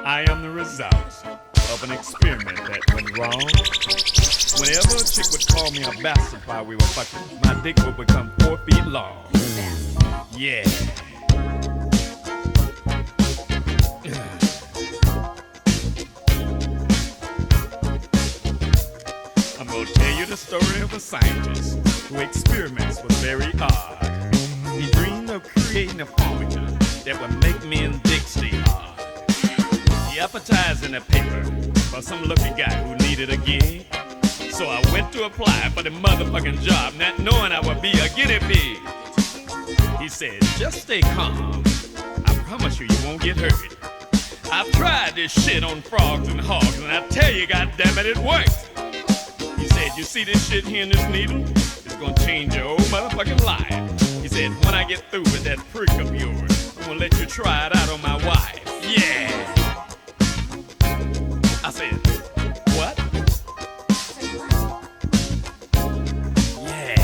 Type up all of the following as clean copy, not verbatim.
I am the result of an experiment that went wrong. Whenever a chick would call me a bastard while we were fucking, my dick would become 4 feet long. Yeah. I'm gonna tell you the story of a scientist who experiments was very odd. He dreamed of creating a formula that would make men's dicks stay hard. He advertised in the paper for some lucky guy who needed a gig. So I went to apply for the motherfucking job, not knowing I would be a guinea pig. He said, just stay calm. I promise you, you won't get hurt. I've tried this shit on frogs and hogs, and I tell you, goddammit, it works. He said, you see this shit here in this needle? It's gonna change your whole motherfucking life. He said, when I get through with that prick of yours, I'm gonna let you try it out on my wife. Yeah. I said, what? Yeah.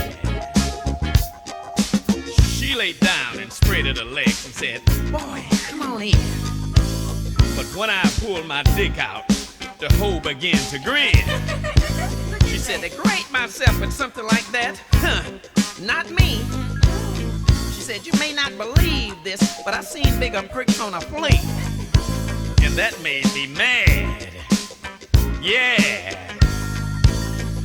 She laid down and spreaded her legs and said, boy, come on in. But when I pulled my dick out, the hoe began to grin. She said, to grate myself with something like that? Huh, not me. She said, you may not believe this, but I seen bigger pricks on a plate. And that made me mad. Yeah.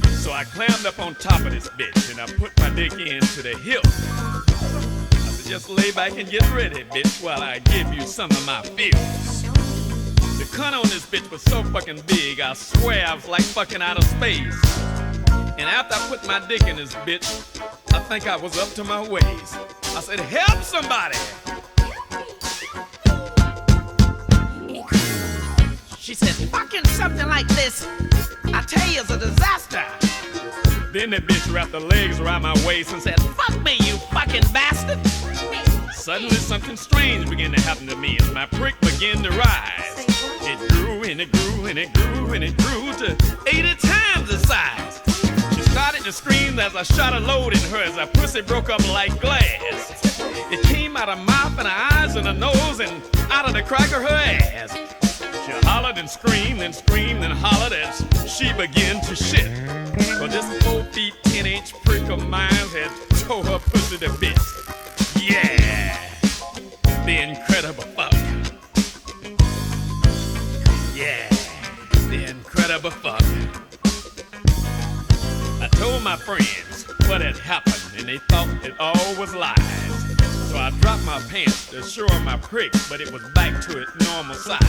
So I climbed up on top of this bitch and I put my dick into the hilt. I said, just lay back and get ready, bitch, while I give you some of my feels. The cunt on this bitch was so fucking big, I swear I was like fucking out of space. And after I put my dick in this bitch, I think I was up to my waist. I said, help somebody! She said, fucking something like this, I tell you, is a disaster. Then the bitch wrapped her legs around my waist and said, fuck me, you fucking bastard. Suddenly something strange began to happen to me as my prick began to rise. It grew and it grew and it grew and it grew to 80 times the size. She started to scream as I shot a load in her as her pussy broke up like glass. It came out of her mouth and her eyes and her nose and out of the crack of her ass. She hollered and screamed and screamed and hollered as she began to shit. But this 4 feet 10-inch prick of mine had tore her pussy to bits. Yeah, the incredible fuck. Yeah, the incredible fuck. I told my friends what had happened and they thought it all was lies. So I dropped my pants to show them my prick, but it was back to its normal size.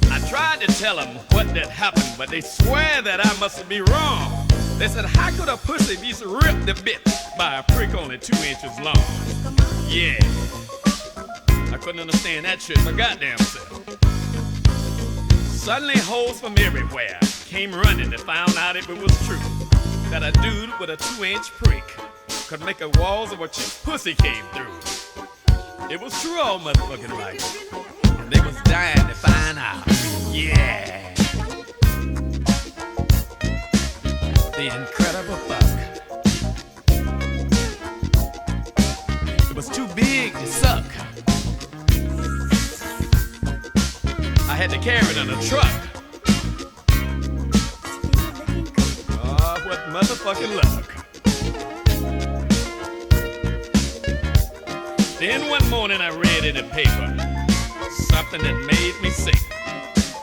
I tried to tell them what had happened, but they swear that I must be wrong. They said, how could a pussy be so ripped a bit by a prick only 2 inches long? Yeah, I couldn't understand that shit for goddamn self. Suddenly hoes from everywhere came running and found out if it was true that a dude with a 2-inch prick could make the walls of a chick's pussy came through. It was true all motherfucking right. And they was dying to find out. Yeah. The incredible fuck. It was too big to suck. I had to carry it in a truck. Oh, what motherfucking luck. Then one morning I read in the paper something that made me sick.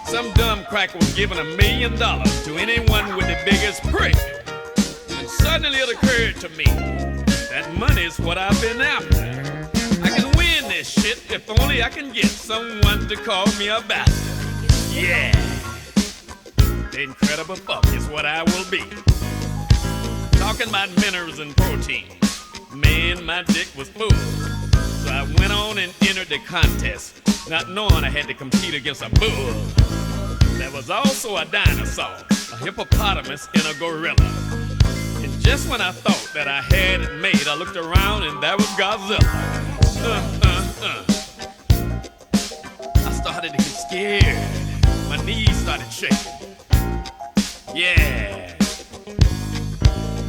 Some dumb cracker was giving $1 million to anyone with the biggest prick. And suddenly it occurred to me that money is what I've been after. I can win this shit if only I can get someone to call me a bastard. Yeah, the incredible fuck is what I will be. Talking about minerals and protein. Man, my dick was full. So I went on and entered the contest, not knowing I had to compete against a bull. There was also a dinosaur, a hippopotamus, and a gorilla. And just when I thought that I had it made, I looked around and there was Godzilla. I started to get scared. My knees started shaking. Yeah.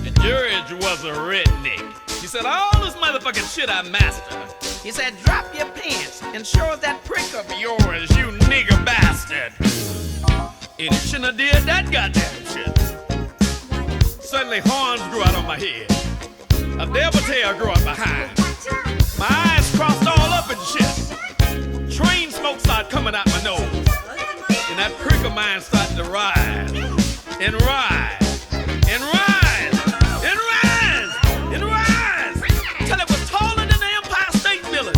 The judge was a redneck. He said, all this motherfucking shit I master. He said, drop your pants and show us that prick of yours, you nigger I did that goddamn shit, suddenly horns grew out on my head. A devil tail grew up behind. My eyes crossed all up and shit. Train smoke started coming out my nose. And that prick of mine started to rise and rise and rise and rise and rise till it was taller than the Empire State Building.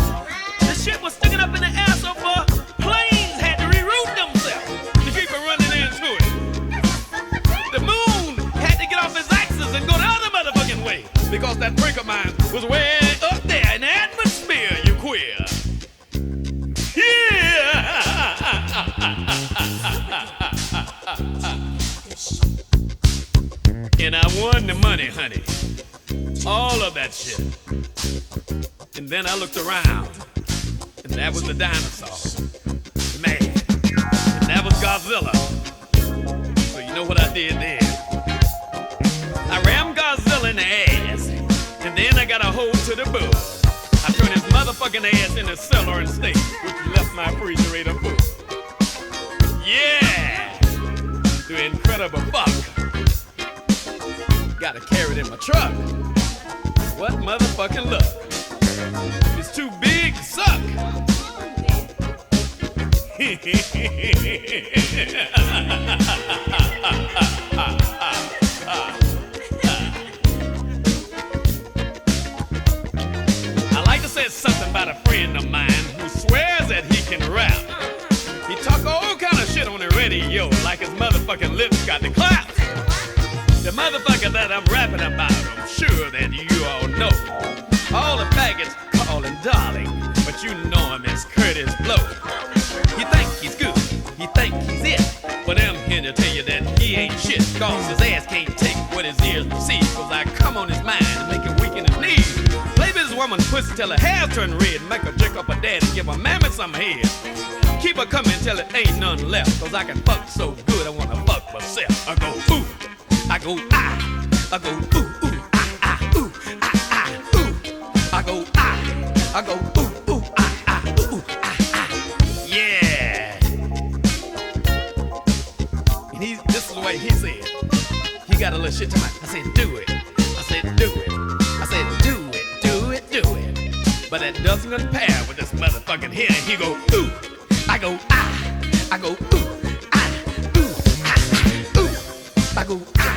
The shit was sticking up in the air so far planes had to reroute themselves to keep it running into it. The moon had to get off its axis and go the other motherfucking way because that prick of mine was way up there in the atmosphere, you queer. And I won the money, honey. All of that shit. And then I looked around, and that was the dinosaur. Man. And that was Godzilla. So you know what I did then? I rammed Godzilla in the ass, and then I got a hold to the bug. I turned his motherfucking ass in the cellar and state, which left my refrigerator full. Yeah! The incredible fuck. Gotta carry it in my truck. What motherfucking luck. It's too big to suck. I like to say something about a friend of mine who swears that he can rap. He talk all kind of shit on the radio like his motherfucking lips got the claps. The motherfucker that I'm rapping about, I'm sure that you all know. All the faggots call him darling, but you know him as Curtis Blow. He think he's good, he think he's it, but I'm here to tell you that he ain't shit, cause his ass can't take what his ears receive, cause I come on his mind and make him weak in his knees. Play this woman pussy till her hair turn red, make her jerk up her dad and give her mammy some head. Keep her coming till it ain't none left, cause I can fuck so good I wanna fuck myself. I go ooh, I go ah, I go ooh, ooh, ah, ah, ooh, ah, ah, ooh. I go ah, I go ooh, ooh, ah, ah, ooh, ah, ah. Yeah. And this is the way he said. He got a little shit to my. I said, do it. I said, do it. I said, do it, do it, do it. But that doesn't compare with this motherfucking here. He go ooh, I go ah, I go ooh, ah, ooh, ah, ooh. I go ah,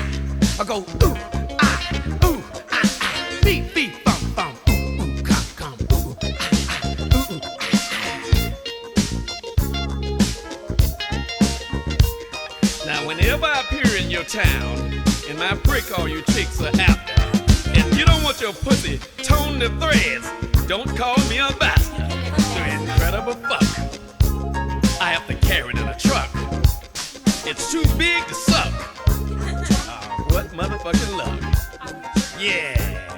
I go ooh, ah, ooh, ah, ah. Beep, beep, bum, bum, ooh, ooh, come, come, ooh, ah, ah, ooh, ah. Now, whenever I appear in your town, and my prick all you chicks are after, if you don't want your pussy toned to threads, don't call me a bastard. The incredible fuck. I have to carry it in a truck. It's too big to suck. What motherfucking luck. Yeah.